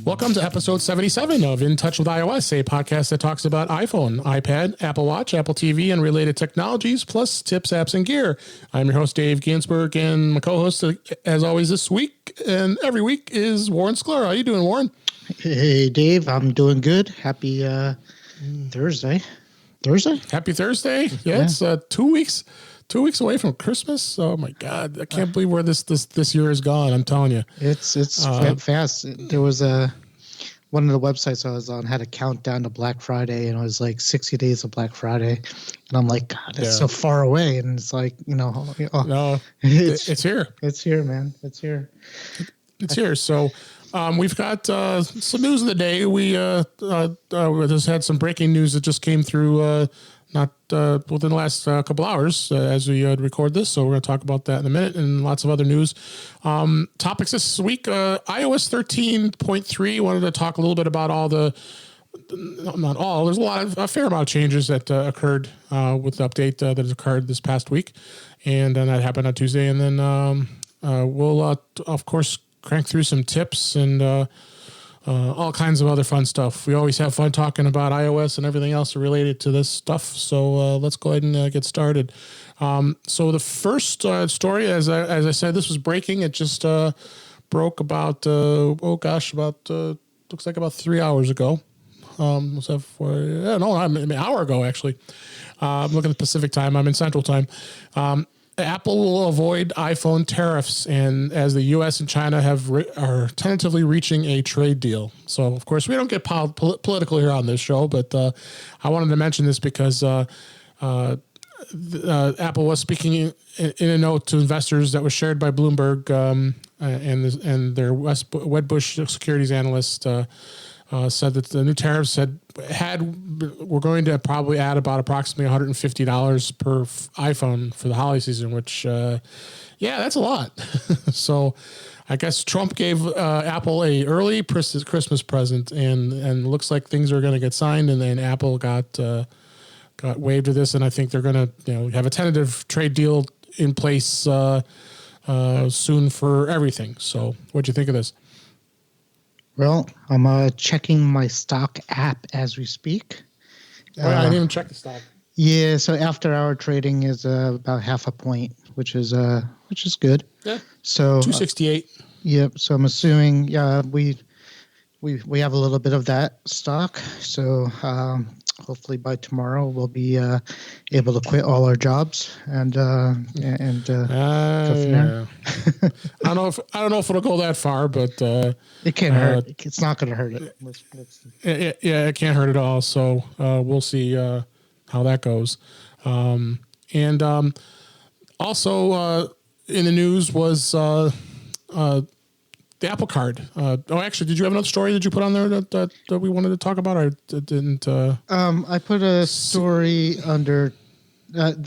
Welcome to episode 77 of In Touch with iOS, a podcast that talks about iPhone, iPad, Apple Watch, Apple TV, and related technologies, plus tips, apps, and gear. I'm your host, Dave Ginsburg, and my co-host, as always, this week and every week is Warren Sklar. How you doing, Warren? Hey, Dave. I'm doing good. Happy Thursday. Happy Thursday. Yeah. It's 2 weeks. 2 weeks away from Christmas. Oh my God. I can't believe where this year is gone. I'm telling you. It's fast. There was one of the websites I was on had a countdown to Black Friday, and it was like 60 days of Black Friday. And I'm like, God, it's so far away. And it's like, no, it's here. It's here, man. It's here. It's here. So we've got some news of the day. We just had some breaking news that just came through not within the last couple hours as we record this. So we're going to talk about that in a minute and lots of other news. Topics this week, iOS 13.3. Wanted to talk a little bit about all not all. There's a fair amount of changes that occurred with the update that has occurred this past week. And that happened on Tuesday. And then we'll, of course, crank through some tips and all kinds of other fun stuff. We always have fun talking about iOS and everything else related to this stuff. So let's go ahead and get started. So the first story, as I said, this was breaking. It just broke about looks like about 3 hours ago. An hour ago actually. I'm looking at Pacific time. I'm in Central time. Apple will avoid iPhone tariffs, and as the U.S. and China are tentatively reaching a trade deal. So, of course, we don't get political here on this show, but I wanted to mention this because Apple was speaking in a note to investors that was shared by Bloomberg and their Wedbush securities analyst said that the new tariffs were going to probably add about approximately $150 per iPhone for the holiday season, which, that's a lot. So I guess Trump gave Apple a early Christmas present, and looks like things are going to get signed, and then Apple got waived to this, and I think they're going to have a tentative trade deal in place soon for everything. So what'd you think of this? Well, I'm checking my stock app as we speak. I didn't even check the stock. Yeah, so after hour trading is about half a point, which is good. Yeah. So 268. Yep. So I'm assuming we have a little bit of that stock. So hopefully by tomorrow we'll be able to quit all our jobs and go from there. I don't know if it'll go that far, but it can't hurt. It's not going to hurt it. It can't hurt at all. So we'll see how that goes. And also in the news was the Apple Card. Actually, did you have another story that you put on there that we wanted to talk about? I didn't. I put a story under.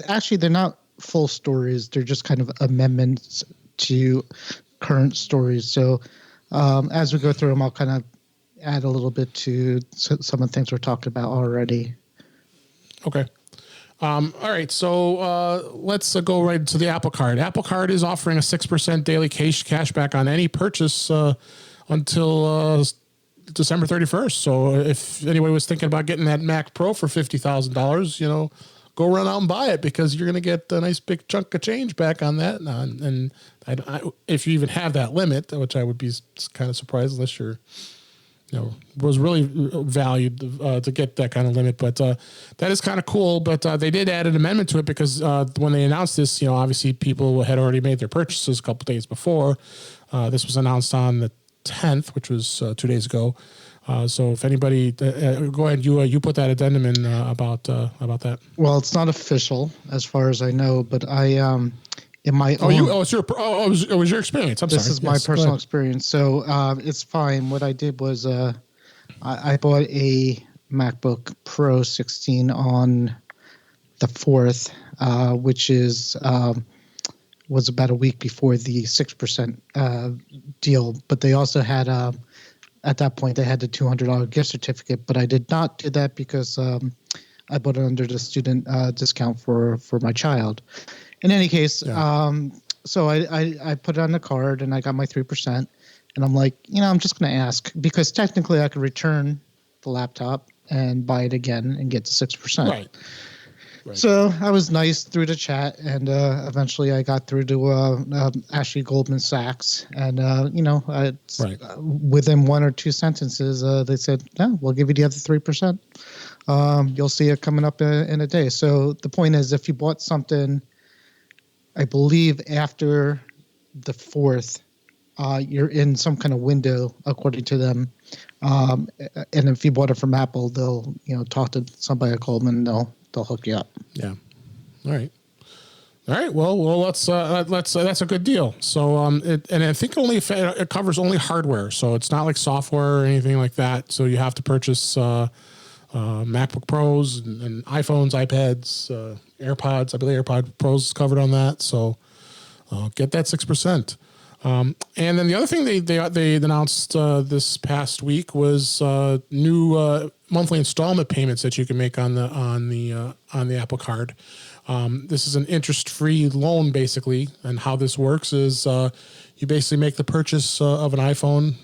Actually, they're not full stories. They're just kind of amendments to current stories. So as we go through them, I'll kind of add a little bit to some of the things we're talking about already. Okay. All right, so let's go right to the Apple Card. Apple Card is offering a 6% daily cash back on any purchase until December 31st. So if anybody was thinking about getting that Mac Pro for $50,000, go run out and buy it because you're going to get a nice big chunk of change back on that. And if you even have that limit, which I would be kind of surprised unless you're was really valued to get that kind of limit, but that is kind of cool. But they did add an amendment to it because when they announced this, obviously people had already made their purchases a couple days before. This was announced on the 10th, which was 2 days ago. So if anybody, go ahead, you put that addendum in about that. Well, it's not official as far as I know, but it was your experience. This is my personal experience. So it's fine. What I did was I bought a MacBook Pro 16 on the 4th, which was about a week before the 6% deal. But they also had at that point they had the $200 gift certificate. But I did not do that because I bought it under the student discount for my child. In any case, so I put it on the card and I got my 3%. And I'm like, I'm just going to ask because technically I could return the laptop and buy it again and get to 6%. Right. So I was nice through the chat, and eventually I got through to Ashley Goldman Sachs, and within one or two sentences, they said, "No, we'll give you the other 3%. You'll see it coming up in a day." So the point is, if you bought something, I believe after the 4th, you're in some kind of window according to them. And if you bought it from Apple, they'll talk to somebody at Goldman, and they'll hook you up. Yeah. All right. Well, that's a good deal. So, and I think it covers only hardware, so it's not like software or anything like that. So you have to purchase MacBook Pros and iPhones, iPads, AirPods. I believe AirPod Pros is covered on that. So get that 6%. And then the other thing they announced this past week was new monthly installment payments that you can make on the Apple Card. This is an interest-free loan, basically, and how this works is you basically make the purchase of an iPhone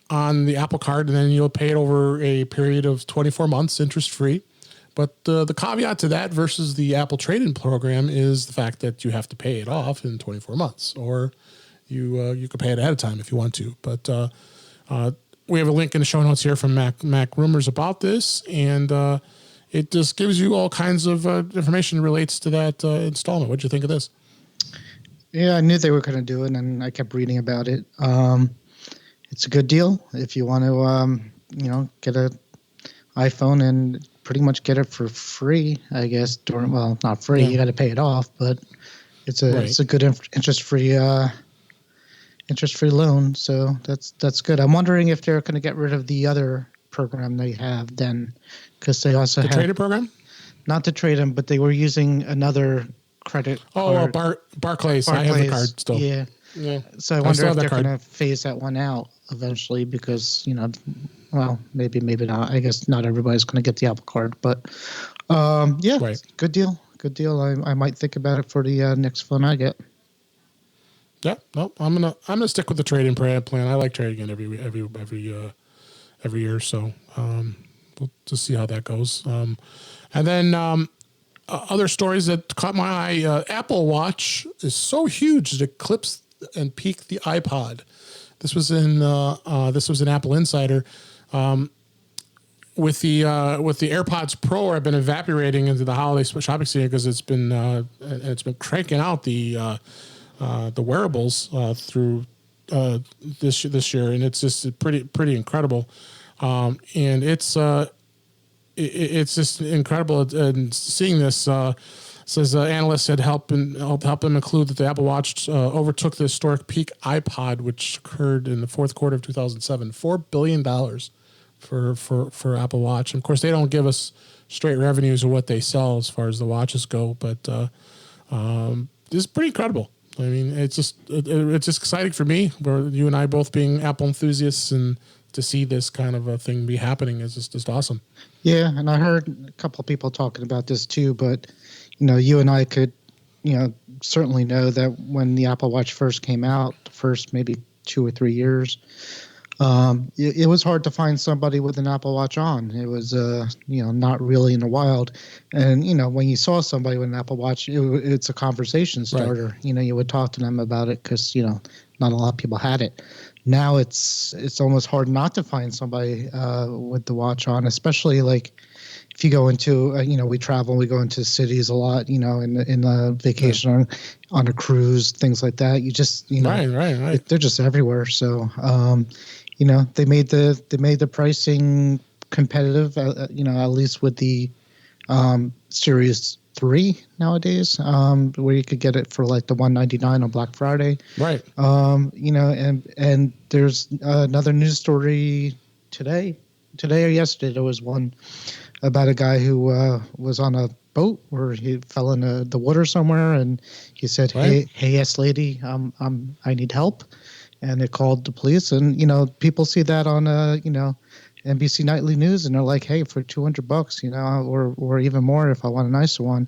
on the Apple Card, and then you'll pay it over a period of 24 months, interest-free. But the caveat to that versus the Apple trade-in program is the fact that you have to pay it off in 24 months, or you could pay it ahead of time if you want to. But we have a link in the show notes here from Mac Rumors about this, and it just gives you all kinds of information relates to that installment. What do you think of this? Yeah, I knew they were going to do it, and I kept reading about it. It's a good deal if you want to, get an iPhone and pretty much get it for free. I guess not free. Yeah. You got to pay it off, but it's a good interest-free loan. So that's good. I'm wondering if they're going to get rid of the other program they have then, because they also have the trade-in program. Not the trade-in, but they were using another credit. Barclays. I have the card still. Yeah. So I wonder if they're going to phase that one out eventually because, maybe not. I guess not everybody's going to get the Apple Card, but good deal. Good deal. I might think about it for the next phone I get. Yeah, no, I'm gonna stick with the trade-in plan. I like trading in every year, so we'll just see how that goes. And then other stories that caught my eye: Apple Watch is so huge that it clips and peaked the iPod. This was in Apple Insider. With the AirPods Pro have been evaporating into the holiday shopping season because it's been cranking out the wearables through this year, and it's just pretty incredible. And it's just incredible. And seeing this says analysts had helped them include that the Apple Watch overtook the historic peak iPod, which occurred in the fourth quarter of 2007. $4 billion for Apple Watch. And of course, they don't give us straight revenues of what they sell as far as the watches go, but this is pretty incredible. I mean, it's just exciting for me, where you and I both being Apple enthusiasts, and to see this kind of a thing be happening is just awesome. Yeah, and I heard a couple of people talking about this too, but you and I could, certainly know that when the Apple Watch first came out, the first maybe 2 or 3 years, it was hard to find somebody with an Apple Watch on. It was, not really in the wild. And, when you saw somebody with an Apple Watch, it's a conversation starter. Right. You would talk to them about it because, not a lot of people had it. Now it's almost hard not to find somebody with the watch on, especially like if you go into, we travel, we go into cities a lot, in the vacation on a cruise, things like that. You just, right. They're just everywhere. So, they made the pricing competitive, at least with the Series 3 nowadays, where you could get it for like the $199 on Black Friday. Right. And there's another news story today or yesterday. There was one about a guy who was on a boat where he fell in the water somewhere, and he said, "Hey, yes, lady, I need help." And it called the police, and people see that on NBC Nightly News, and they're like, "Hey, for $200, or even more if I want a nicer one,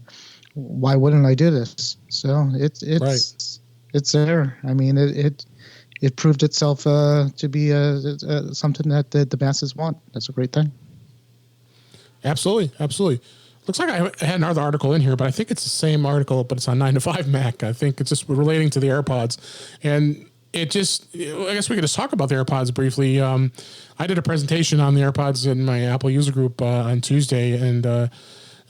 why wouldn't I do this?" So it's there. I mean, it proved itself to be something that the masses want. That's a great thing. Absolutely, absolutely. Looks like I had another article in here, but I think it's the same article, but it's on 9 to 5 Mac. I think it's just relating to the AirPods, and it just, I guess we could just talk about the AirPods briefly. I did a presentation on the AirPods in my Apple user group on Tuesday, and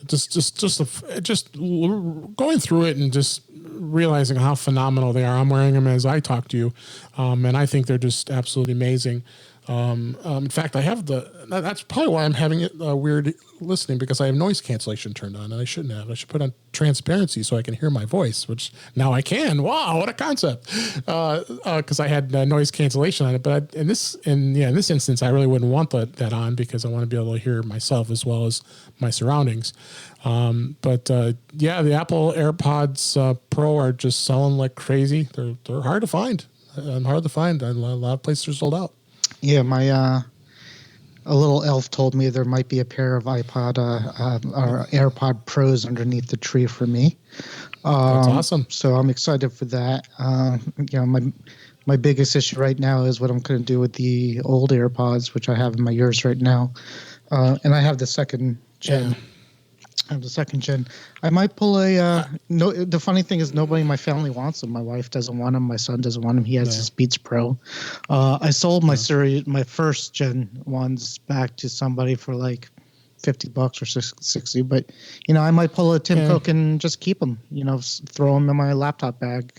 just going through it and just realizing how phenomenal they are. I'm wearing them as I talk to you, and I think they're just absolutely amazing. In fact, I have that's probably why I'm having it weird listening, because I have noise cancellation turned on, and I shouldn't have. I should put on transparency so I can hear my voice, which now I can. Wow, what a concept. Because I had noise cancellation on it. But in this instance, I really wouldn't want that on, because I want to be able to hear myself as well as my surroundings. The Apple AirPods Pro are just selling like crazy. They're hard to find. Hard to find. A lot of places are sold out. Yeah, my a little elf told me there might be a pair of iPod or AirPod Pros underneath the tree for me. That's awesome. So I'm excited for that. My biggest issue right now is what I'm going to do with the old AirPods, which I have in my ears right now, and I have the second gen. Yeah. I have the second gen. I might pull the funny thing is nobody in my family wants them. My wife doesn't want them. My son doesn't want them. He has his Beats Pro. I sold my my first gen ones back to somebody for like $50 or 60. But I might pull a Tim Cook and just keep them. Throw them in my laptop bag.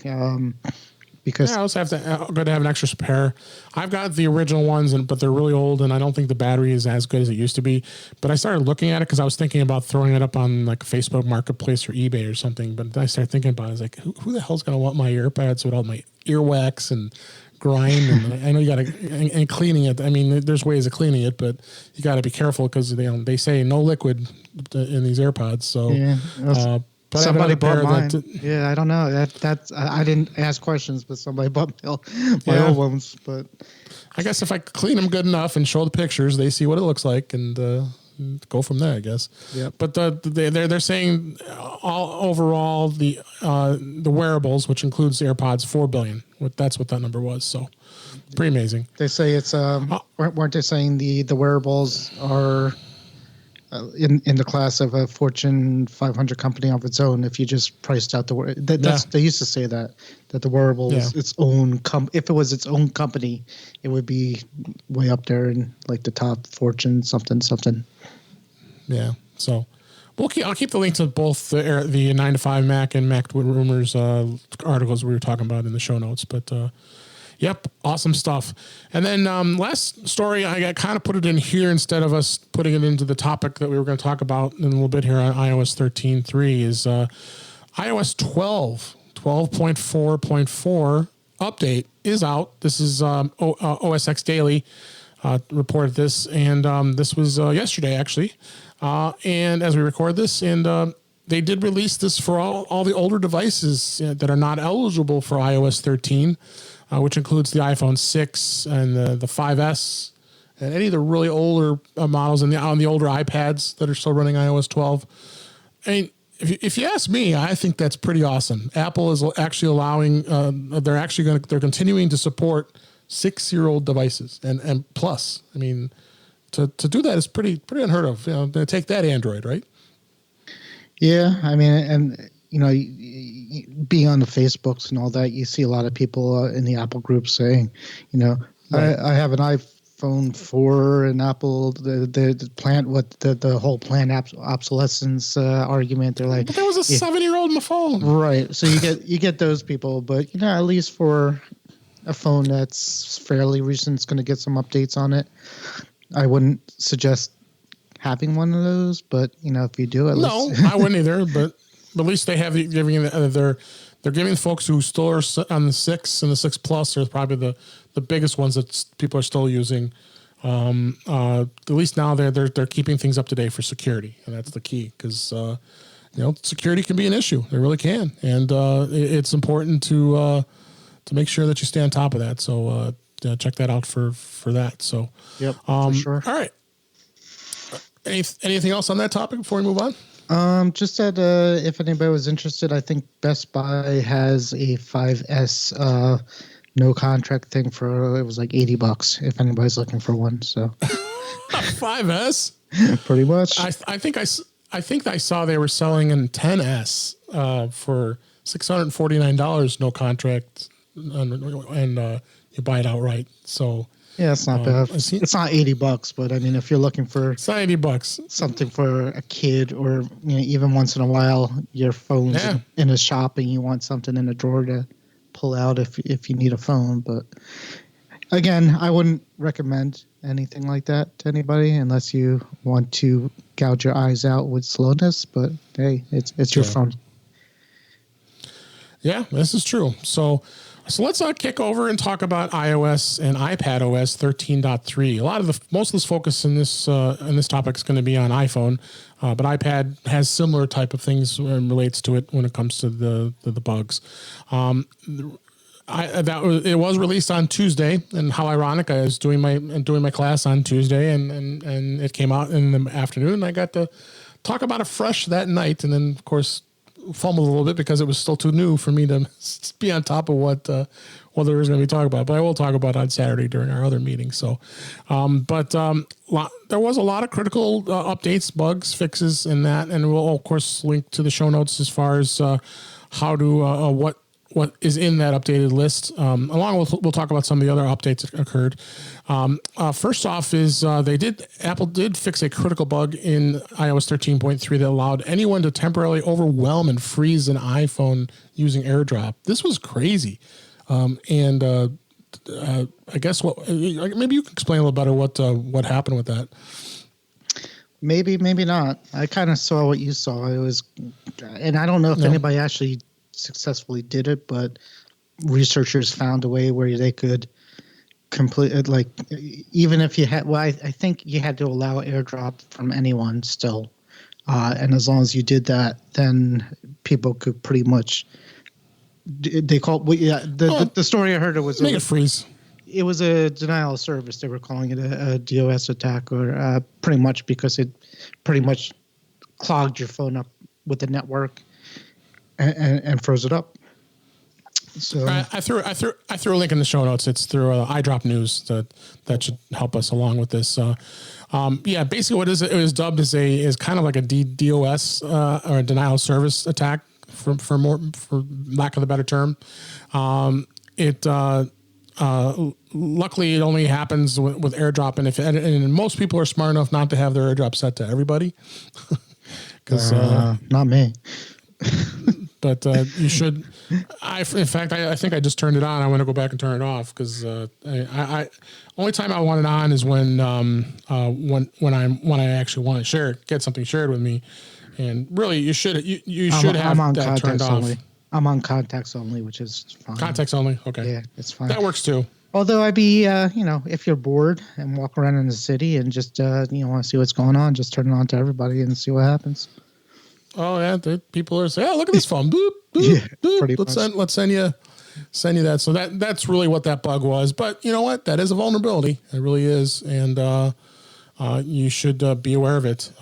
Because I also going to have an extra pair. I've got the original ones, but they're really old, and I don't think the battery is as good as it used to be. But I started looking at it because I was thinking about throwing it up on like Facebook Marketplace or eBay or something. But then I started thinking about it. I was like, who the hell's going to want my AirPods with all my earwax and grime? And I know you got to, and cleaning it. I mean, there's ways of cleaning it, but you got to be careful because they say no liquid in these AirPods. So, but somebody bought mine. I don't know. That's I didn't ask questions, but somebody bought my old ones. But I guess if I clean them good enough and show the pictures, they see what it looks like, and go from there, I guess. Yeah. But they're saying overall the wearables, which includes the AirPods, 4 billion. That's what that number was. So pretty amazing. They say it's weren't they saying the wearables are in the class of a Fortune 500 company of its own? If you just priced out they used to say that the wearable is its own if it was its own company, it would be way up there in like the top Fortune something. Yeah. So I'll keep the link to both the 9 to 5 Mac and Mac Rumors articles we were talking about in the show notes. But yep, awesome stuff. And then last story, I kind of put it in here instead of us putting it into the topic that we were going to talk about in a little bit here on iOS 13.3 is iOS 12.4.4 update is out. This is OS X Daily reported this, and this was yesterday actually. And as we record this, and they did release this for all the older devices that are not eligible for iOS 13. Which includes the iPhone 6 and the 5S and any of the really older models and on the older iPads that are still running iOS 12. I mean, if you ask me, I think that's pretty awesome. Apple is actually allowing, they're continuing to support 6-year-old devices and plus. I mean, to do that is pretty unheard of. They take that Android, right? Yeah, I mean, and being on the Facebooks and all that, you see a lot of people in the Apple group saying, right. I have an iPhone 4 and Apple, the whole planned obsolescence argument. They're like, but there was a 7-year-old in the phone, right? So you get those people, but at least for a phone that's fairly recent, it's going to get some updates on it. I wouldn't suggest having one of those, but if you do, I wouldn't either, but. At least they have they're giving folks who still are on the 6 and the 6 Plus are probably the biggest ones that people are still using. At least now they're keeping things up to date for security, and that's the key because security can be an issue. It really can, and it's important to make sure that you stay on top of that. So check that out for that. So yep, for sure. All right. Anything else on that topic before we move on? Just that if anybody was interested, I think Best Buy has a 5S no contract thing for it was like $80 if anybody's looking for one. So 5S. pretty much. I think I saw they were selling in 10S for $649, no contract, and you buy it outright. So yeah, it's not bad. It's not $80, but I mean, if you're looking for it's not $80, something for a kid, or even once in a while, your phone's in a shop and you want something in a drawer to pull out if you need a phone. But again, I wouldn't recommend anything like that to anybody unless you want to gouge your eyes out with slowness. But hey, it's your phone. Yeah, this is true. So let's kick over and talk about iOS and iPadOS 13.3. Most of this focus in this topic is going to be on iPhone, but iPad has similar type of things and relates to it when it comes to the bugs. It was released on Tuesday, and how ironic! I was doing my class on Tuesday, and it came out in the afternoon. And I got to talk about it fresh that night, and then of course fumbled a little bit because it was still too new for me to be on top of what there was going to be talking about. But I will talk about it on Saturday during our other meeting. So, there was a lot of critical updates, bugs, fixes in that, and we'll of course link to the show notes as far as how to what is in that updated list. Along with, we'll talk about some of the other updates that occurred. First off is Apple did fix a critical bug in iOS 13.3 that allowed anyone to temporarily overwhelm and freeze an iPhone using AirDrop. This was crazy. I guess maybe you can explain a little better what happened with that. Maybe not. I kind of saw what you saw. It was, and I don't know if anybody actually successfully did it, but researchers found a way where they could complete it. Like, even if you had, I think you had to allow AirDrop from anyone still, and as long as you did that, then people could pretty much. They call the story I heard it was make it freeze. It was a denial of service. They were calling it a DOS attack, or pretty much because it pretty much clogged your phone up with the network and froze it up. So I threw a link in the show notes. It's through iDrop News that should help us along with this. Basically what it was dubbed as kind of like a DOS or a denial of service attack for lack of a better term. Luckily it only happens with AirDrop, and most people are smart enough not to have their AirDrop set to everybody. Because not me. But you should. I think I just turned it on. I want to go back and turn it off because only time I want it on is when I actually want to get something shared with me, and really you should have that turned off. Only. I'm on contacts only, which is fine. Contacts only, okay. Yeah, it's fine. That works too. Although I'd be, if you're bored and walk around in the city and just want to see what's going on, just turn it on to everybody and see what happens. Oh yeah, people are saying, "Oh, look at this phone!" Boop, boop, boop. Let's send you that. So that's really what that bug was. But you know what? That is a vulnerability. It really is, and you should be aware of it.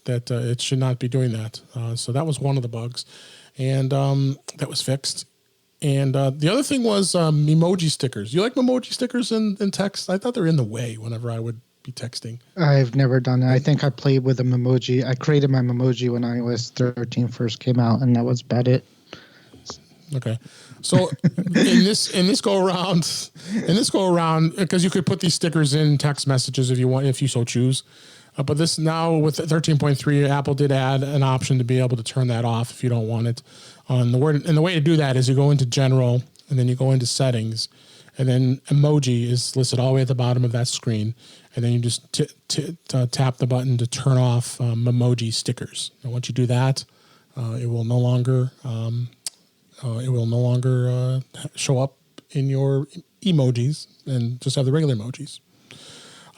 That it should not be doing that. So that was one of the bugs, and that was fixed. And the other thing was Memoji stickers. You like Memoji stickers in text? I thought they're in the way whenever I would be texting. I've never done that. I think I played with a Memoji. I created my Memoji when iOS 13 first came out, and that was about it. Okay, so in this go around, because you could put these stickers in text messages if you so choose. But this now with 13.3, Apple did add an option to be able to turn that off if you don't want it. And the way to do that is you go into General, and then you go into Settings, and then Emoji is listed all the way at the bottom of that screen, and then you just tap the button to turn off Memoji stickers. And once you do that, it will no longer show up in your emojis and just have the regular emojis.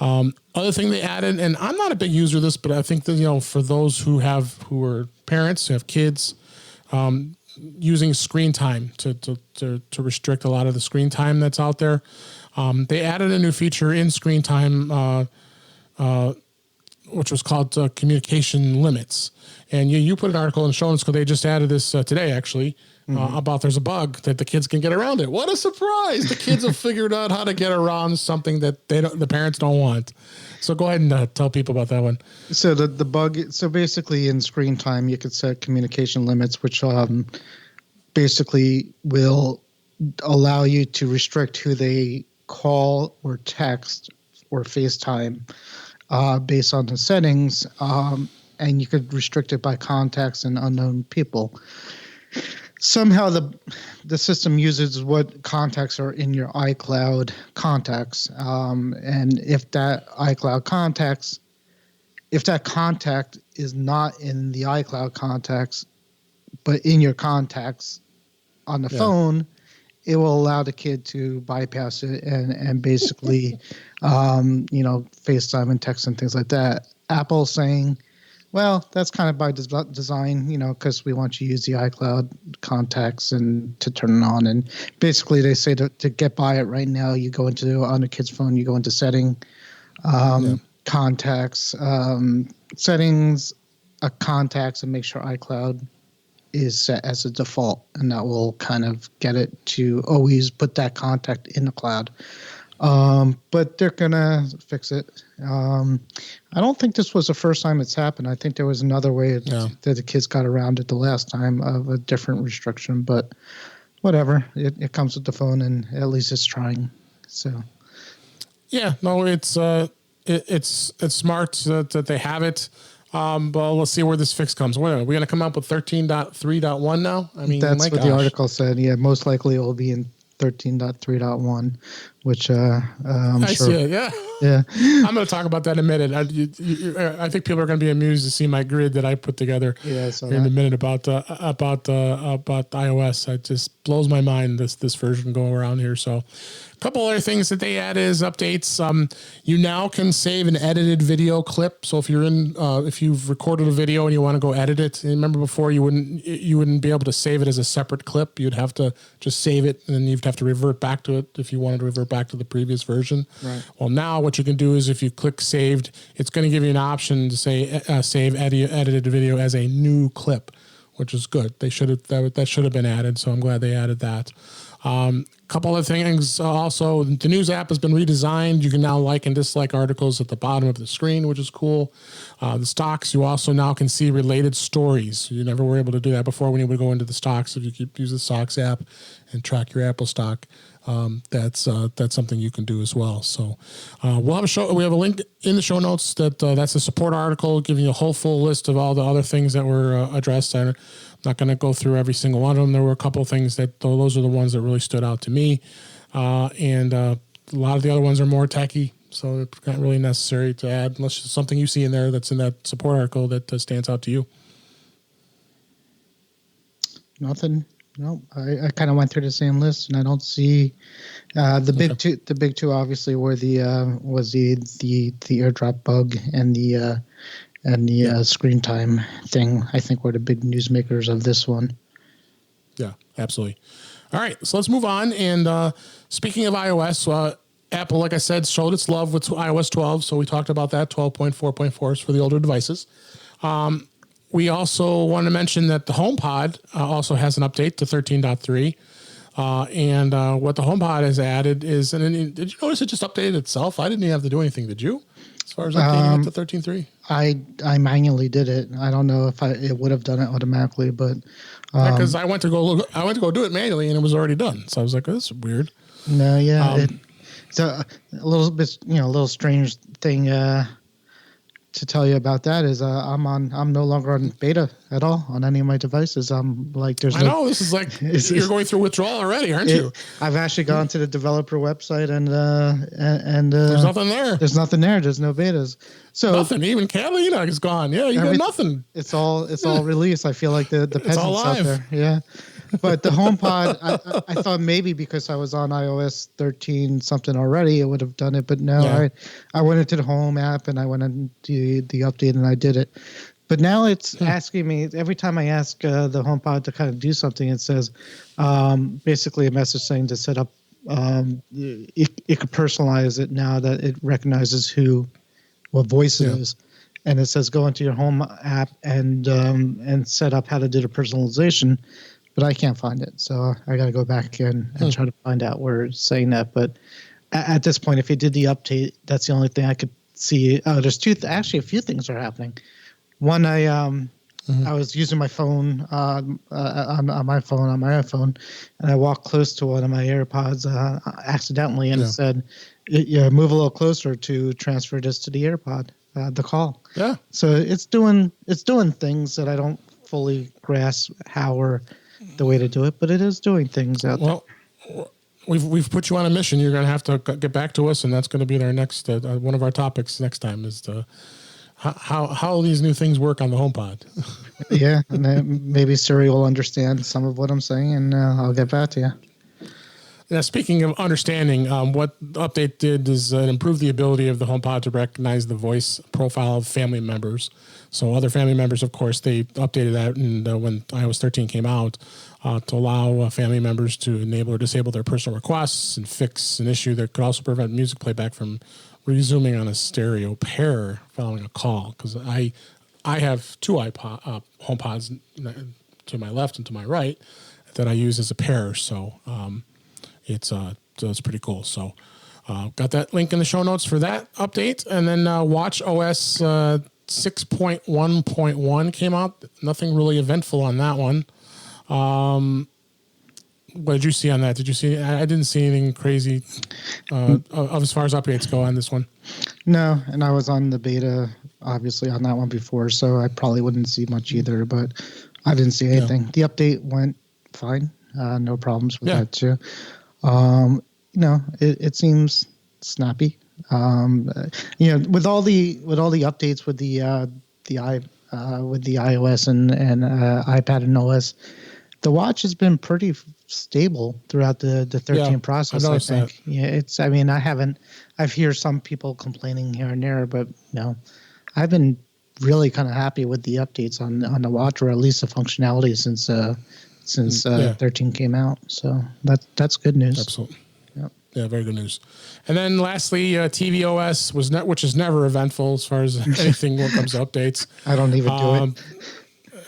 Other thing they added, and I'm not a big user of this, but I think that for those who are parents who have kids, using screen time to restrict a lot of the screen time that's out there. They added a new feature in screen time which was called communication limits. And you put an article in the show notes because they just added this today, actually, about there's a bug that the kids can get around it. What a surprise! The kids have figured out how to get around something that the parents don't want. So go ahead and tell people about that one. So the bug. So basically, in screen time, you could set communication limits, which basically will allow you to restrict who they call or text or FaceTime based on the settings, and you could restrict it by contacts and unknown people. Somehow the system uses what contacts are in your iCloud contacts, and if that iCloud contacts, if that contact is not in the iCloud contacts, but in your contacts on the phone, it will allow the kid to bypass it and basically, FaceTime and text and things like that. Apple saying, well, that's kind of by design, because we want you to use the iCloud contacts and to turn it on. And basically, they say to get by it right now, you go on a kid's phone, you go into setting, contacts, settings, contacts, and make sure iCloud is set as a default, and that will kind of get it to always put that contact in the cloud. But they're gonna fix it. I don't think this was the first time it's happened. I think there was another way that the kids got around it the last time of a different restriction, but whatever. It comes with the phone, and at least it's trying. So, yeah, no, it's smart that they have it. But let's see where this fix comes. What, are we going to come up with 13.3.1 now? I mean, that's what the article said. Yeah, most likely it will be in 13.3.1, which I'm sure. See it, yeah. I'm going to talk about that in a minute. I think people are going to be amused to see my grid that I put together in a minute about iOS. It just blows my mind this version going around here. So, a couple other things that they add is updates. You now can save an edited video clip. So if you've recorded a video and you want to go edit it, remember before you wouldn't be able to save it as a separate clip. You'd have to just save it, and then you'd have to revert back to it if you wanted to revert back to the previous version. Right. Well, now what you can do is if you click saved, it's going to give you an option to say save edited video as a new clip, which is good. That should have been added. So I'm glad they added that. Couple other things also, the news app has been redesigned. You can now like and dislike articles at the bottom of the screen, which is cool. The stocks, you also now can see related stories. You never were able to do that before when you would go into the stocks. If you use the stocks app and track your Apple stock, that's something you can do as well. So we'll have we have a link in the show notes that's a support article giving you a whole full list of all the other things that were addressed. I'm not going to go through every single one of them. There were a couple of things those are the ones that really stood out to me. And a lot of the other ones are more techy, so it's not really necessary to add unless there's something you see in there that's in that support article that stands out to you. Nothing. No, I kind of went through the same list, and I don't see the big two. The big two obviously were the AirDrop bug and the screen time thing. I think were the big newsmakers of this one. Yeah, absolutely. All right, so let's move on. And speaking of iOS, Apple, like I said, showed its love with iOS 12. So we talked about that. 12.4.4 is for the older devices. We also want to mention that the HomePod also has an update to 13.3. And what the HomePod has added is, and did you notice it just updated itself? I didn't even have to do anything, did you? As far as updating it to 13.3? I manually did it. I don't know if it would have done it automatically, but because I went to go do it manually and it was already done. So I was like, oh, this is weird. No, yeah, it's a little bit, a little strange thing to tell you about that is I'm no longer on beta at all on any of my devices. I'm like, this is like you're going through withdrawal already, aren't you? I've actually gone to the developer website and there's nothing there. There's nothing there. There's no betas. So nothing. Even Catalina is gone. Yeah, you got nothing. It's all released. I feel like the peasants out there. Yeah. But the HomePod, I thought maybe because I was on iOS 13 something already, it would have done it. But no, I went into the Home app and I went into the update and I did it. But now it's asking me, every time I ask the HomePod to kind of do something, it says basically a message saying to set up, it could personalize it now that it recognizes what voice it is. and it says go into your home app and set up how to do the personalization, but I can't find it. So I got to go back in and try to find out where it's saying that. But at this point, if you did the update, that's the only thing I could see. Oh, there's actually a few things are happening. One, I was using my phone on my iPhone, and I walked close to one of my AirPods accidentally, and it said, "Yeah, move a little closer to transfer this to the AirPod, the call." Yeah. So it's doing things that I don't fully grasp how or the way to do it, but it is doing things out there. Well, we've put you on a mission. You're going to have to get back to us, and that's going to be our next one of our topics next time is how these new things work on the HomePod. Yeah, and then maybe Siri will understand some of what I'm saying, and I'll get back to you. Now, speaking of understanding, what the update did is it improved the ability of the HomePod to recognize the voice profile of family members. So other family members, of course, they updated that and when iOS 13 came out to allow family members to enable or disable their personal requests and fix an issue that could also prevent music playback from resuming on a stereo pair following a call. Because I have two HomePods to my left and to my right that I use as a pair. So it's pretty cool. So got that link in the show notes for that update. And then Watch OS 6.1.1 came out. Nothing really eventful on that one. What did you see on that? Did you see? I didn't see anything crazy as far as updates go on this one. No, and I was on the beta, obviously, on that one before, so I probably wouldn't see much either, but I didn't see anything. The update went fine. No problems with that, too. It seems snappy. With all the updates with the iOS and iPad and OS, the watch has been pretty stable throughout the 13 process. I think. That. Yeah, I've heard some people complaining here and there, but I've been really kind of happy with the updates on the watch, or at least the functionality since 13 came out. So that's good news. Absolutely. Yeah, very good news. And then lastly, tvOS which is never eventful as far as anything when it comes to updates. I don't even do it.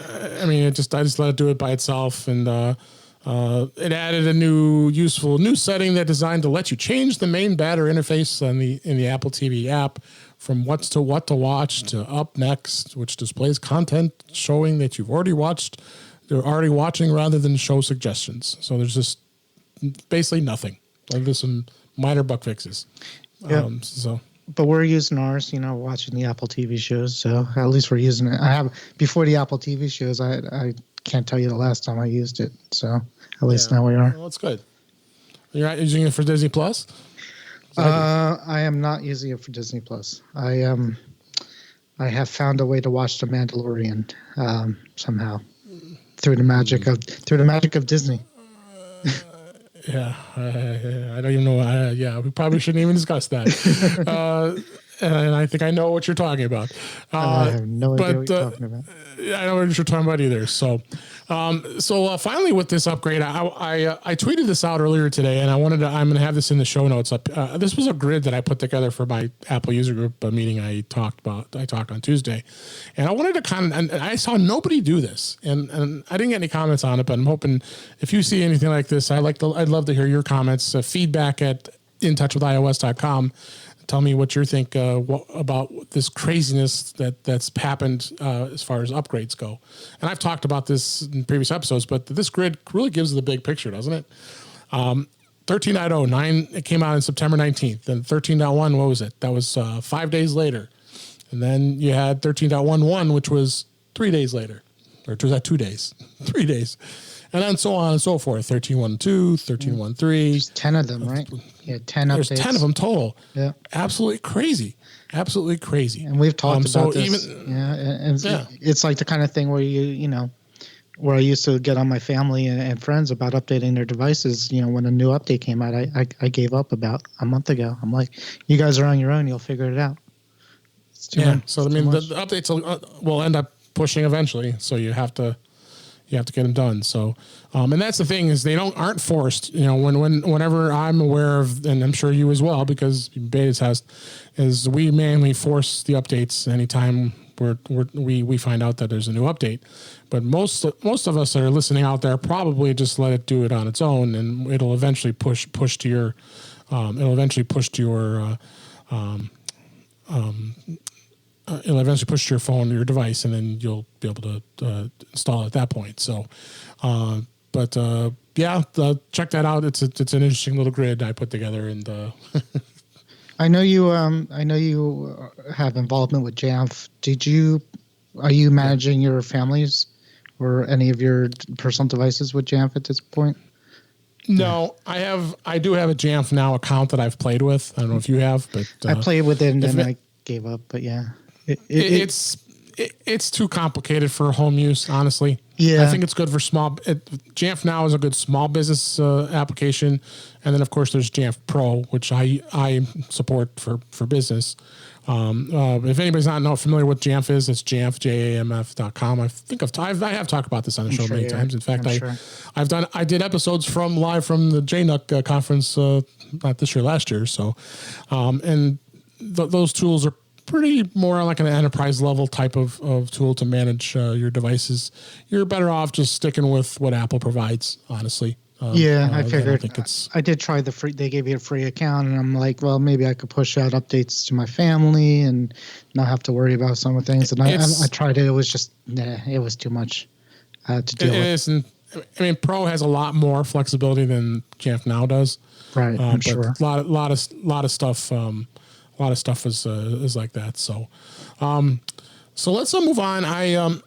I just let it do it by itself, and it added a new setting that's designed to let you change the main banner interface in the Apple TV app from what to watch to up next, which displays content showing that you've already watched. They're already watching rather than show suggestions. So there's just basically nothing. There's some minor bug fixes. Yeah. But we're using ours, watching the Apple TV shows. So at least we're using it. Before the Apple TV shows, I can't tell you the last time I used it. So at least now we are. Well, that's good. You're not using it for Disney Plus? I am not using it for Disney Plus. I have found a way to watch The Mandalorian somehow through the magic of Disney. Yeah, I don't even know. We probably shouldn't even discuss that. And I think I know what you're talking about. I have no idea what you're talking about. I don't know what you're talking about either. So finally with this upgrade, I tweeted this out earlier today, and I'm going to have this in the show notes. This was a grid that I put together for my Apple user group meeting I talked on Tuesday, and I wanted to and I saw nobody do this, and I didn't get any comments on it, but I'm hoping if you see anything like this, I'd love to hear your comments, feedback at intouchwithios.com. Tell me what you think about this craziness that's happened as far as upgrades go. And I've talked about this in previous episodes, but this grid really gives the big picture, doesn't it? 13.09, it came out on September 19th. And 13.1, what was it? That was 5 days later. And then you had 13.11, which was 3 days later. Or was that 2 days? 3 days. And then so on and so forth. 13.12, 13.13. There's 10 of them, right? Yeah, 10 updates. There's 10 of them total. Yeah. Absolutely crazy. Absolutely crazy. And we've talked about this. It's like the kind of thing where where I used to get on my family and friends about updating their devices. When a new update came out, I gave up about a month ago. I'm like, you guys are on your own. You'll figure it out. It's too much. So, the updates will end up pushing eventually. So you have to get them done. So, and that's the thing is they aren't forced. Whenever I'm aware of, and I'm sure you as well, because beta test is we mainly force the updates anytime we find out that there's a new update. But most of us that are listening out there probably just let it do it on its own, and it'll eventually push to your it'll eventually push to your phone, your device, and then you'll be able to install it at that point. So, check that out. It's an interesting little grid I put together, and I know you have involvement with Jamf. Are you managing your families or any of your personal devices with Jamf at this point? No, I do have a Jamf Now account that I've played with. I don't know if you have, but I played with it and then I gave up. But yeah, it's too complicated for home use, honestly. Yeah, I think it's good for Jamf Now is a good small business application, and then of course there's Jamf Pro, which I support for business. If anybody's not familiar with Jamf is, it's Jamf, JAMF.com. I think I have talked about this on the show many times. In fact, I did episodes live from the JNUC conference, not this year, last year. So, and those tools are pretty more like an enterprise level type of tool to manage your devices. You're better off just sticking with what Apple provides, honestly. I figured. I did try the free. They gave you a free account, and I'm like, well, maybe I could push out updates to my family and not have to worry about some of things. And I tried it. It was just, it was too much to deal with. I mean, Pro has a lot more flexibility than Jamf Now does. Right, I'm sure. A lot of stuff. A lot of stuff is like that. So, so let's move on. I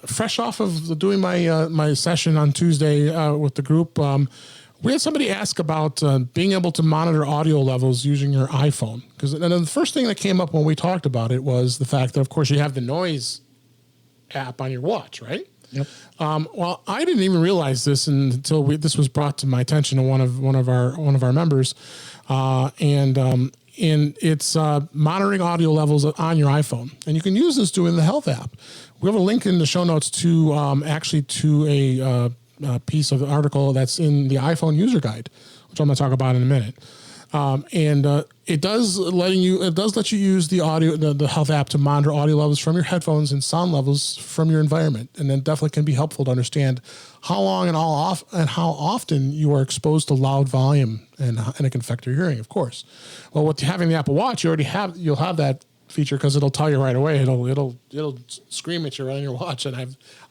fresh off of doing my session on Tuesday with the group, we had somebody ask about being able to monitor audio levels using your iPhone. Because the first thing that came up when we talked about it was the fact that, of course, you have the noise app on your watch, right? Yep. Well, I didn't even realize this until this was brought to my attention to one of our members, and it's monitoring audio levels on your iPhone, and you can use this in the Health app. We have a link in the show notes to a piece of the article that's in the iPhone user guide, which I'm going to talk about in a minute. It does let you use the Health app to monitor audio levels from your headphones and sound levels from your environment, and then definitely can be helpful to understand how long and how often you are exposed to loud volume, and it can affect your hearing, of course. Well, with having the Apple Watch, you'll have that feature because it'll tell you right away. It'll scream at you right on your watch, and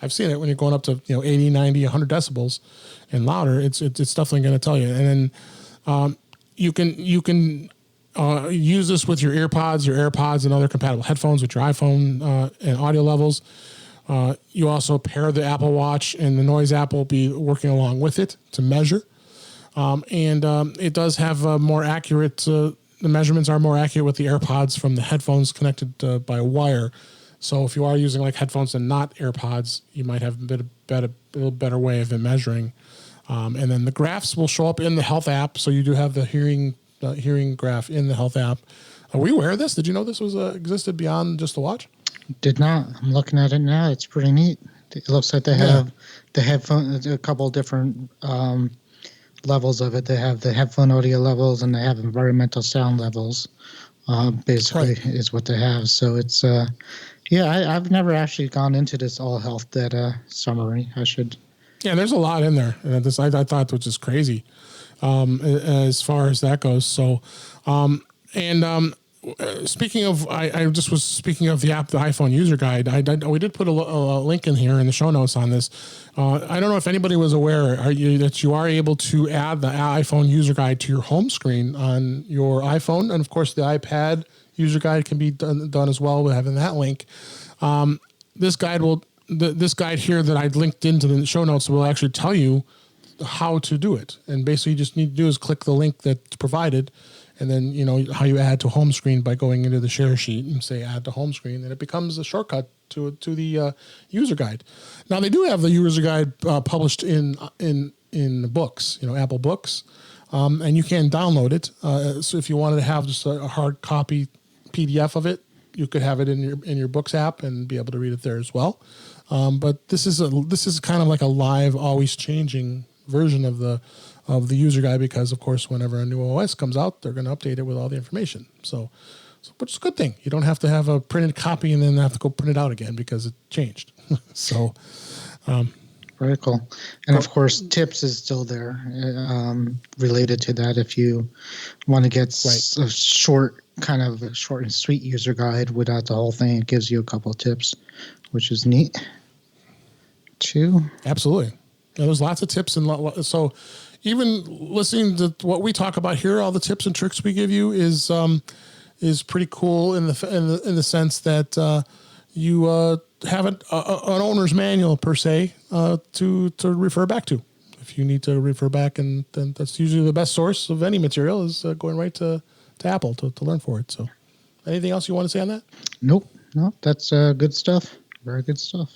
I've seen it when you're going up to 80, 90, 100 decibels and louder. It's definitely going to tell you, and then you can use this with your AirPods, and other compatible headphones with your iPhone and audio levels. You also pair the Apple Watch, and the Noise app will be working along with it to measure. It does have more accurate. The measurements are more accurate with the AirPods from the headphones connected by a wire. So if you are using like headphones and not AirPods, you might have a little better way of measuring. And then the graphs will show up in the Health app, so you do have the hearing graph in the Health app. Were you aware of this? Did you know this was existed beyond just the watch? Did not. I'm looking at it now. It's pretty neat. It looks like they have the headphone, a couple different levels of it. They have the headphone audio levels, and they have environmental sound levels. Basically, is what they have. So it's I've never actually gone into this all health data summary. I should. Yeah, there's a lot in there. I thought was just crazy as far as that goes. So, speaking of, I just was speaking of the app, the iPhone user guide. We did put a link in here in the show notes on this. I don't know if anybody was aware that you are able to add the iPhone user guide to your home screen on your iPhone, and of course the iPad user guide can be done as well with having that link. This guide here that I linked into the show notes will actually tell you how to do it. And basically you just need to do is click the link that's provided, and then how you add to home screen by going into the share sheet and say add to home screen, and it becomes a shortcut to the user guide. Now they do have the user guide published in books, Apple Books, and you can download it. So if you wanted to have just a hard copy PDF of it, you could have it in your Books app and be able to read it there as well. But this is kind of like a live, always changing version of the user guide, because of course whenever a new OS comes out, they're going to update it with all the information. So which is a good thing. You don't have to have a printed copy and then have to go print it out again because it changed. So, very cool. And of course, tips is still there related to that. If you want to get a short and sweet user guide without the whole thing, it gives you a couple of tips, which is neat too. Absolutely. Yeah, there's lots of tips. And so even listening to what we talk about here, all the tips and tricks we give you is pretty cool in the sense that you have an owner's manual per se to refer back to. If you need to refer back, and then that's usually the best source of any material is going right to Apple to learn for it. So, anything else you want to say on that? Nope. No, that's good stuff. Very good stuff.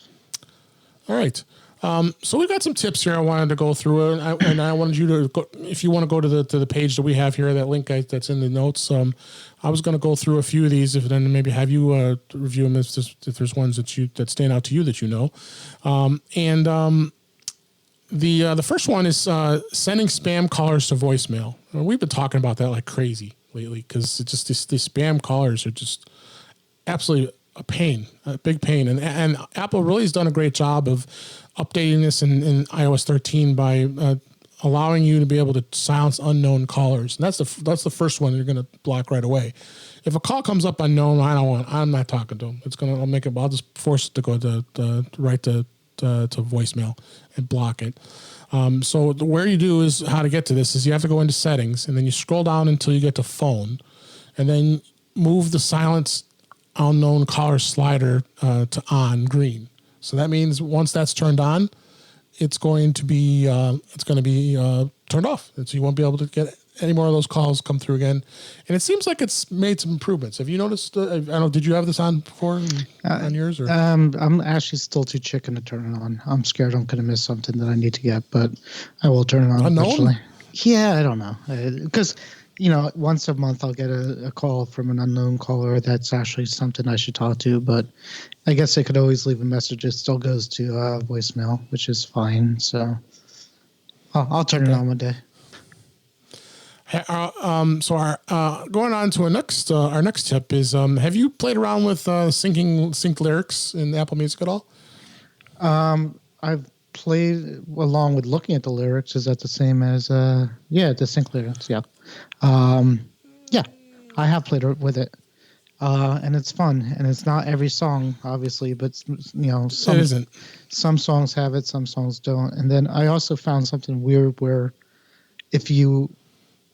All right. So we've got some tips here I wanted to go through, and I wanted you to go, if you want to go to the page that we have here, that link that's in the notes. I was going to go through a few of these, if then maybe have you review them if there's ones that stand out to you that you know. The first one is sending spam callers to voicemail. We've been talking about that like crazy lately because it's just these spam callers are just absolutely a pain, a big pain. And Apple really has done a great job of updating this in iOS 13 by allowing you to be able to silence unknown callers. And that's the first one you're going to block right away. If a call comes up unknown, I'm not talking to them. I'll just force it to go right to voicemail and block it. So where you do is how to get to this is you have to go into settings and then you scroll down until you get to phone and then move the silence unknown caller slider to on green. So that means once that's turned on, it's going to be turned off, and so you won't be able to get any more of those calls come through again. And it seems like it's made some improvements. Have you noticed? I don't know. Did you have this on before on yours? Or? I'm actually still too chicken to turn it on. I'm scared I'm going to miss something that I need to get, but I will turn it on eventually. Yeah, I don't know because. Once a month I'll get a call from an unknown caller that's actually something I should talk to, but I guess I could always leave a message. It still goes to voicemail, which is fine. So I'll turn it on one day. So going on to our next tip is, have you played around with synced lyrics in Apple Music at all? I've played along with looking at the lyrics. Is that the same as the sync lyrics? Yeah. I have played with it, and it's fun. And it's not every song, obviously, but some songs have it, some songs don't. And then I also found something weird where if you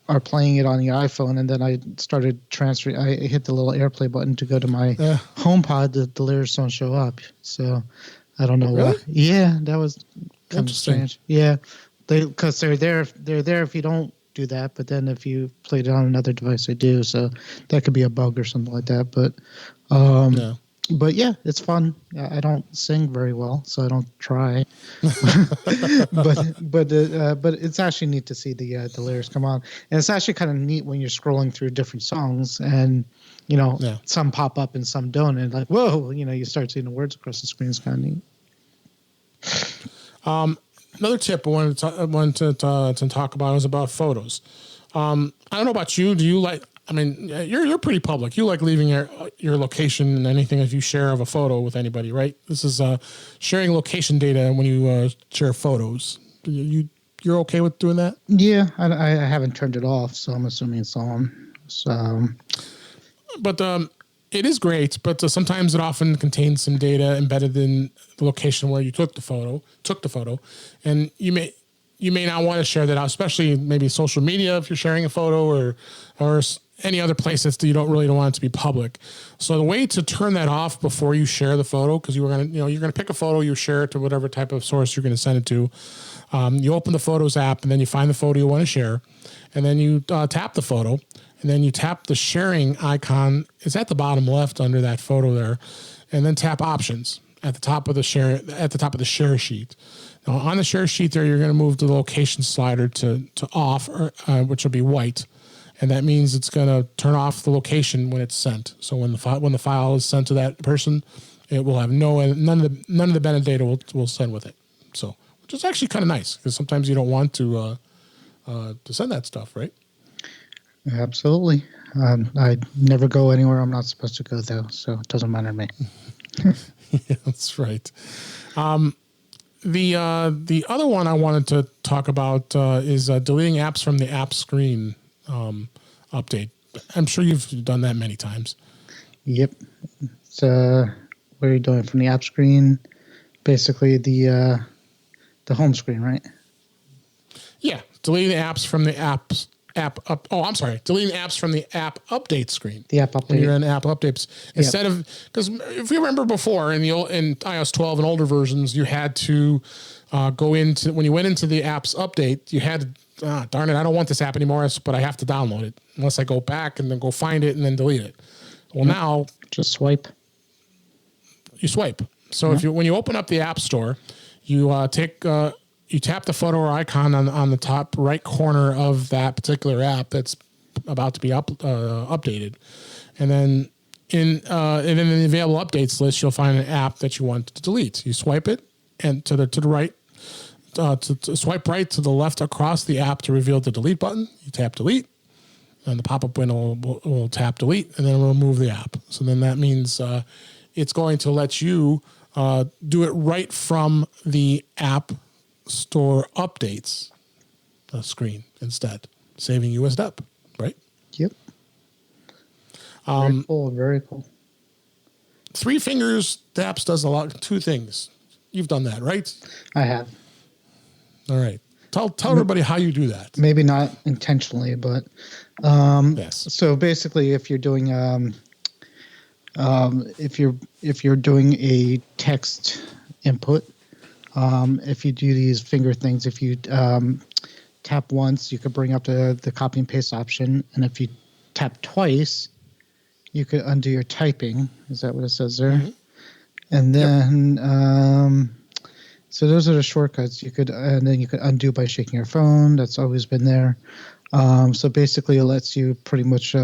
are playing it on your iPhone, and then I started transferring, I hit the little AirPlay button to go to my HomePod, the lyrics don't show up. So I don't know why. Yeah, that was kind of strange. Yeah, because they're there. They're there if you don't do that, but then if you played it on another device, they do. So that could be a bug or something like that. But but yeah, it's fun. I don't sing very well, so I don't try. but it's actually neat to see the lyrics come on, and it's actually kind of neat when you're scrolling through different songs and some pop up and some don't, and like whoa, you start seeing the words across the screen. It's kind of neat. Another tip I wanted to talk about was about photos. I don't know about you. Do you like? I mean, you're pretty public. You like leaving your location and anything if you share of a photo with anybody, right? This is sharing location data when you share photos. You're okay with doing that? Yeah, I haven't turned it off, so I'm assuming it's on. So, but it is great, but sometimes it often contains some data embedded in the location where you took the photo, and you may not want to share that out, especially maybe social media if you're sharing a photo or any other place that you don't want it to be public. So the way to turn that off before you share the photo, because you're gonna pick a photo, you share it to whatever type of source you're going to send it to. You open the Photos app, and then you find the photo you want to share, and then you tap the photo. And then you tap the sharing icon. It's at the bottom left under that photo there, and then tap options at the top of the share sheet. Now on the share sheet there, you're going to move the location slider to off, which will be white, and that means it's going to turn off the location when it's sent. So when the file is sent to that person, it will have none of the metadata will send with it. So which is actually kind of nice because sometimes you don't want to send that stuff, right? Absolutely. I never go anywhere I'm not supposed to go, though, so it doesn't matter to me. Yeah, that's right. The other one I wanted to talk about is deleting apps from the app screen update. I'm sure you've done that many times. Yep. So, what are you doing from the app screen? Basically, the home screen, right? Yeah, deleting the apps from the app up. Oh, I'm sorry, deleting apps from the app update screen. The app update. When you're in app updates, instead of, because if you remember before in in iOS 12 and older versions, you had to go into, when you went into the apps update, you had to, darn it, I don't want this app anymore, but I have to download it unless I go back and then go find it and then delete it. Well, now just swipe. You swipe. So if you, when you open up the App Store, you you tap the photo or icon on the top right corner of that particular app that's about to be updated, and then in the available updates list, you'll find an app that you want to delete. You swipe it, and to the right, to swipe right to the left across the app to reveal the delete button. You tap delete, and the pop-up window will tap delete, and then it'll remove the app. So then that means it's going to let you do it right from the App Store updates screen instead, saving you a step, right? Yep. Very cool. Very cool. 3 fingers taps does a lot. 2 things. You've done that, right? I have. All right. Tell everybody how you do that. Maybe not intentionally, but yes. So basically, if you're doing if you're doing a text input, if you do these finger things, if you tap once, you could bring up the copy and paste option, and if you tap twice, you could undo your typing. Is that what it says there? Mm-hmm. And then so those are the shortcuts. You could, and then you could undo by shaking your phone. That's always been there. So basically, it lets you pretty much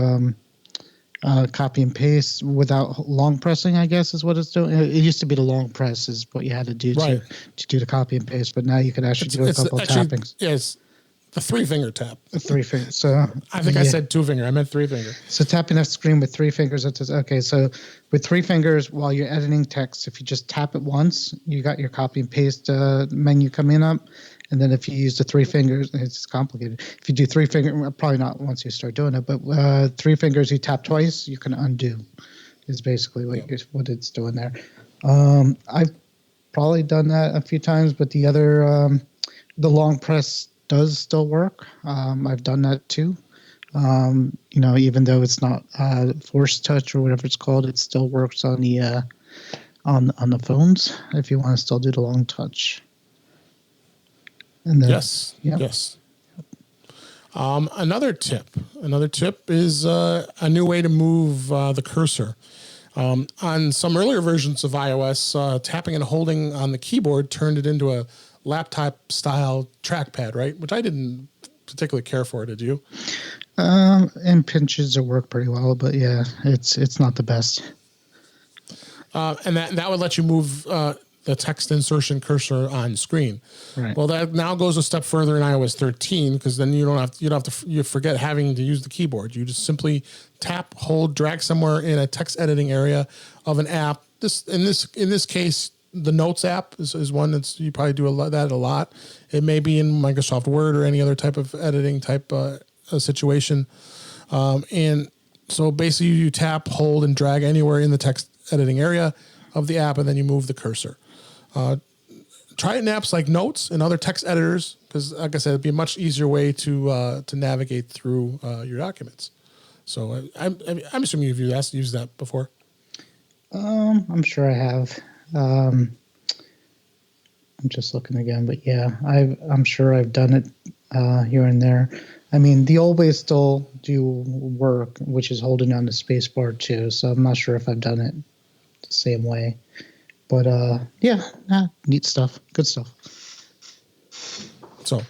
copy and paste without long pressing, I guess, is what it's doing. It used to be the long press is what you had to do to do the copy and paste, but now you can actually do a couple of tappings. Yes, the 3-finger tap. The 3 fingers. So I think I said 2-finger. I meant 3-finger. So tapping that screen with 3 fingers. Okay. So with 3 fingers, while you're editing text, if you just tap it once, you got your copy and paste menu coming up. And then if you use the 3 fingers, it's complicated. If you do 3 fingers, probably not once you start doing it, but 3 fingers, you tap twice, you can undo. Is basically what it's doing there. I've probably done that a few times, but the other, the long press does still work. I've done that too. Even though it's not force touch or whatever it's called, it still works on the on the phones if you want to still do the long touch. And then, yes. Another tip is a new way to move the cursor. On some earlier versions of iOS, tapping and holding on the keyboard turned it into a laptop-style trackpad, right? Which I didn't particularly care for. Did you? In pinches, it worked pretty well, but yeah, it's not the best. And that would let you move the text insertion cursor on screen. Right. Well, that now goes a step further in iOS 13 because then you forget having to use the keyboard. You just simply tap, hold, drag somewhere in a text editing area of an app. In this case, the Notes app is one that's you probably do that a lot. It may be in Microsoft Word or any other type of editing type situation. And so basically you tap, hold, and drag anywhere in the text editing area of the app, and then you move the cursor. Try it in apps like Notes and other text editors because, like I said, it'd be a much easier way to navigate through your documents. So I'm assuming you've used that before. I'm sure I have. I'm just looking again, but yeah, I'm sure I've done it here and there. I mean, the old ways still do work, which is holding on the space bar too. So I'm not sure if I've done it the same way, but neat stuff, good stuff. So,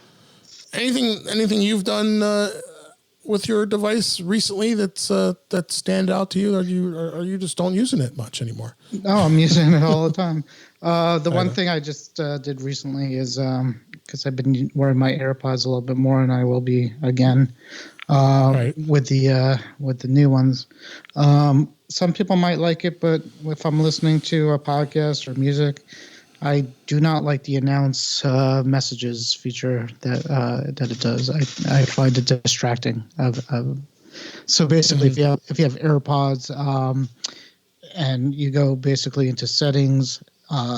anything you've done with your device recently that stand out to you, or you just don't using it much anymore? No, I'm using it all the time. The one thing I just did recently is because I've been wearing my AirPods a little bit more, and I will be again. Right. with the new ones. Some people might like it, but if I'm listening to a podcast or music, I do not like the announce messages feature that it does. I find it distracting. So basically, if you have AirPods, and you go basically into settings,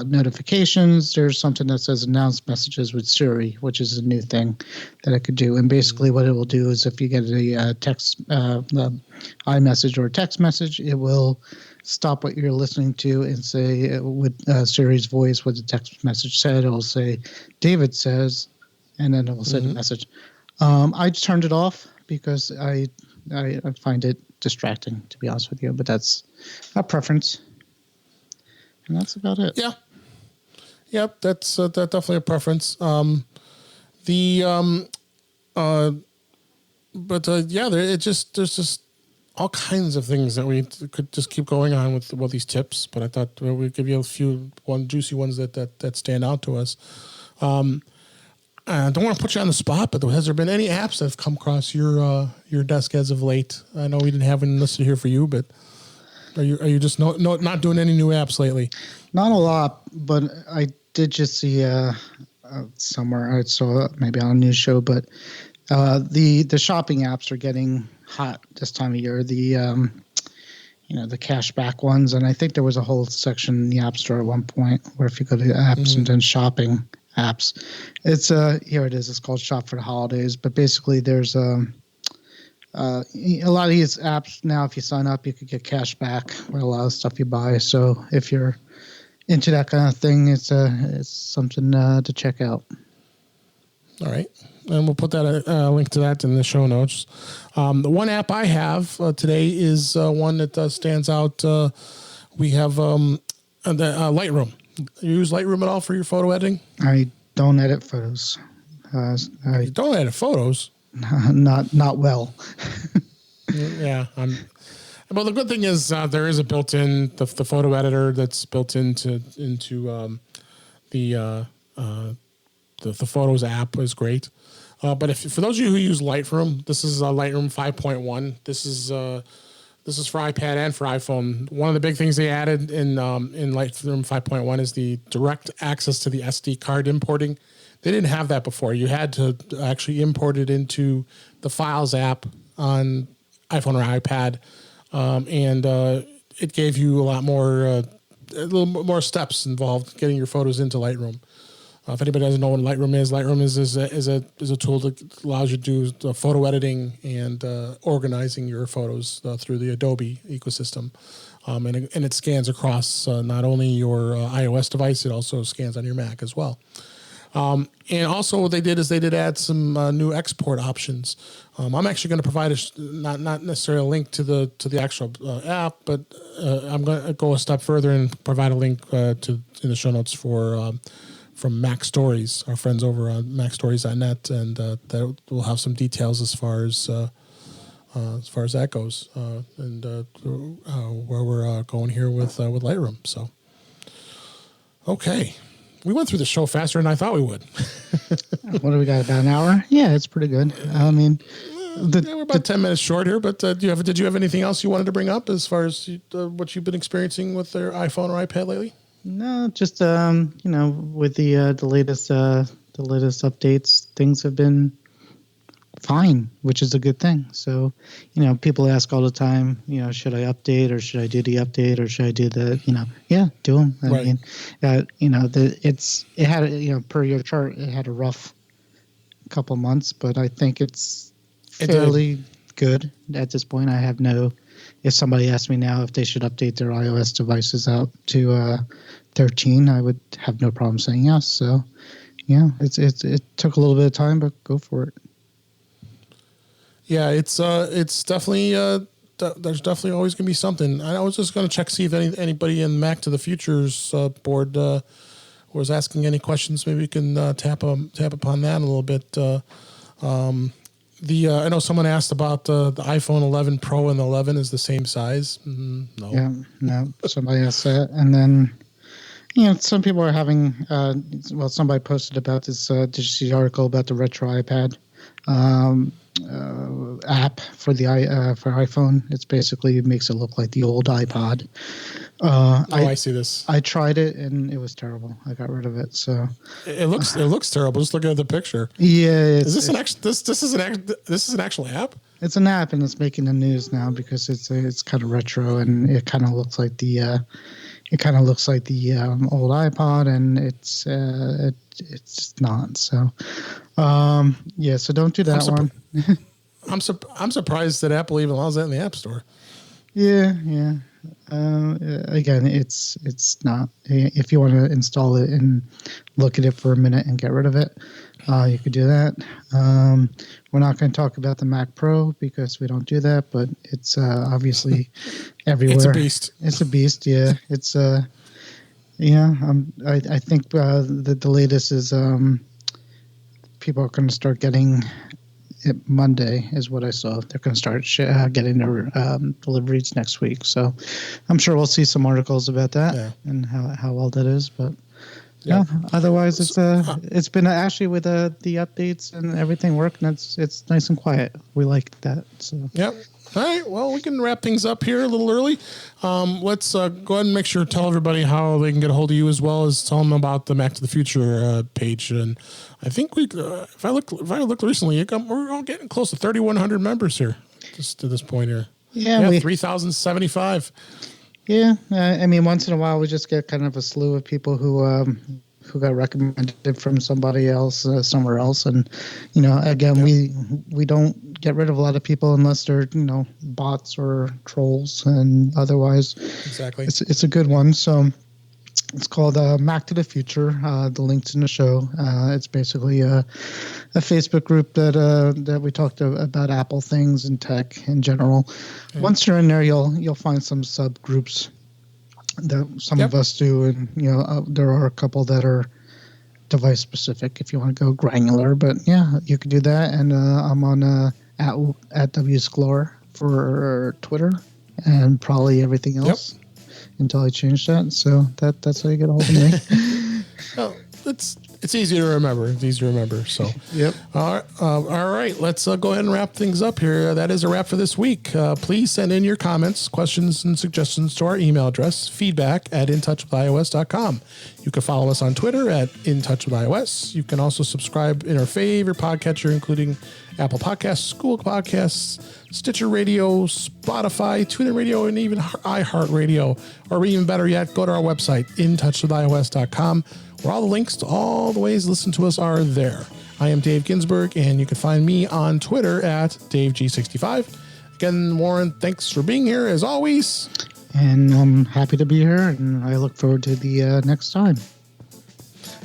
notifications, there's something that says announce messages with Siri, which is a new thing that I could do. And basically what it will do is if you get a text, iMessage or a text message, it will stop what you're listening to and say with Siri's voice what the text message said. It will say, David says, and then it will say the message. I just turned it off because I find it distracting, to be honest with you, but that's a preference. And that's about it. Yeah. Yep. That's definitely a preference. There's just all kinds of things that we could just keep going on with these tips, but I thought we'd give you a few juicy ones that stand out to us. I don't want to put you on the spot, but has there been any apps that have come across your desk as of late? I know we didn't have any listed here for you, but are you just not doing any new apps lately? Not a lot, but I did just see somewhere I saw maybe on a news show, but the shopping apps are getting hot this time of year. The the cashback ones, and I think there was a whole section in the App Store at one point where if you go to apps and then shopping apps, it's here it is. It's called Shop for the Holidays, but basically there's a lot of these apps now. If you sign up, you could get cash back with a lot of stuff you buy. So if you're into that kind of thing, it's something to check out. All right. And we'll put that link to that in the show notes. The one app I have today is one that stands out. We have the Lightroom. You use Lightroom at all for your photo editing? I don't edit photos. You don't edit photos? Not well. Yeah. Well, the good thing is there is a built-in the photo editor that's built into the Photos app is great. But for those of you who use Lightroom, this is Lightroom 5.1. This is for iPad and for iPhone. One of the big things they added in Lightroom 5.1 is the direct access to the SD card importing. They didn't have that before. You had to actually import it into the Files app on iPhone or iPad, and it gave you a little more steps involved getting your photos into Lightroom. If anybody doesn't know what Lightroom is a tool that allows you to do photo editing and organizing your photos through the Adobe ecosystem. And it scans across not only your iOS device, it also scans on your Mac as well. And also what they did add some new export options. I'm actually going to provide not necessarily a link to the actual app, but I'm going to go a step further and provide a link in the show notes from Mac Stories, our friends over on MacStories.net, and that will have some details as far as that goes, and where we're going here with Lightroom. So, okay. We went through the show faster than I thought we would. What do we got? About an hour? Yeah, it's pretty good. I mean, we're about 10 minutes short here. But did you have anything else you wanted to bring up as far as what you've been experiencing with their iPhone or iPad lately? No, just with the latest updates, things have been fine, which is a good thing. So, people ask all the time, should I update or should I do the update or should I do the, yeah, do them. I mean, it had, per your chart, it had a rough couple months, but I think it's fairly good at this point. I have if somebody asked me now if they should update their iOS devices out to 13, I would have no problem saying yes. So, yeah, it took a little bit of time, but go for it. Yeah, it's definitely there's definitely always going to be something. I was just going to check see if anybody in Mac to the Futures board was asking any questions. Maybe we can tap upon that a little bit. I know someone asked about the iPhone 11 Pro and the 11 is the same size. No. Yeah, no. Somebody asked that, and then some people are having. Somebody posted about this. Did you see the article about the retro iPad? app for the for iPhone. It's basically, it makes it look like the old iPod. I see this. I tried it and it was terrible. I got rid of it. So It looks terrible. Just look at the picture. yeah, Is this this is an actual app? it's an app and it's making the news now because it's kind of retro and it kind of looks like the old iPod, and it's not. So yeah, so don't do that one. I'm surprised that Apple even allows that in the App Store. Yeah. Again, it's not. If you want to install it and look at it for a minute and get rid of it, you could do that. We're not going to talk about the Mac Pro because we don't do that, but it's obviously everywhere. It's a beast. It's a beast. Yeah, it's yeah. I think the latest is people are going to start getting it Monday, is what I saw. They're going to start getting their deliveries next week. So I'm sure we'll see some articles about that and how well that is. But yeah, otherwise it's been actually with the updates and everything working. It's nice and quiet. We like that. So yep. All right. Well, we can wrap things up here a little early. Let's go ahead and make sure to tell everybody how they can get a hold of you, as well as tell them about the Mac to the Future page. And I think if I looked recently, we're all getting close to 3,100 members here, just to this point here. Yeah, 3,075. Yeah, I mean, once in a while we just get kind of a slew of people who got recommended from somebody else somewhere else, and again, we don't get rid of a lot of people unless they're bots or trolls, and otherwise, exactly, it's a good one. So it's called Mac to the Future. The link's in the show. It's basically a Facebook group that we talked about Apple things and tech in general. Okay. Once you're in there, you'll find some subgroups that some of us do, and there are a couple that are device specific if you want to go granular. But yeah, you can do that. And I'm on at W Sklar for Twitter and probably everything else. Until I change that. So that's how you get a hold of me. Oh, it's easy to remember. It's easy to remember. So yep. All right. Let's go ahead and wrap things up here. That is a wrap for this week. Please send in your comments, questions, and suggestions to our email address, feedback@intouchwithios.com. You can follow us on Twitter @intouchwithios. You can also subscribe in our favorite podcatcher, including Apple Podcasts, Google Podcasts, Stitcher Radio, Spotify, TuneIn Radio, and even iHeartRadio. Or even better yet, go to our website, intouchwithios.com, where all the links to all the ways to listen to us are there. I am Dave Ginsburg, and you can find me on Twitter @DaveG65. Again, Warren, thanks for being here as always. And I'm happy to be here, and I look forward to the next time.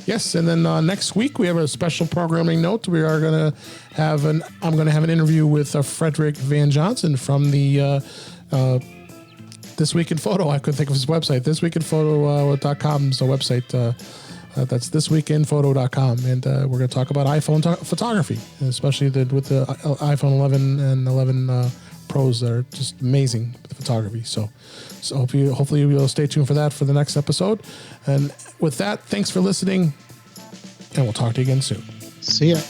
Yes, and then next week we have a special programming note. We are going to have I'm going to have an interview with Frederick Van Johnson from the This Week in Photo. I couldn't think of his website. thisweekinphoto.com's website. That's thisweekinphoto.com, and we're going to talk about iPhone photography, especially with the iPhone 11 and 11 Pros that are just amazing with photography. So hopefully you'll stay tuned for that for the next episode. And with that, thanks for listening, and we'll talk to you again soon. See ya.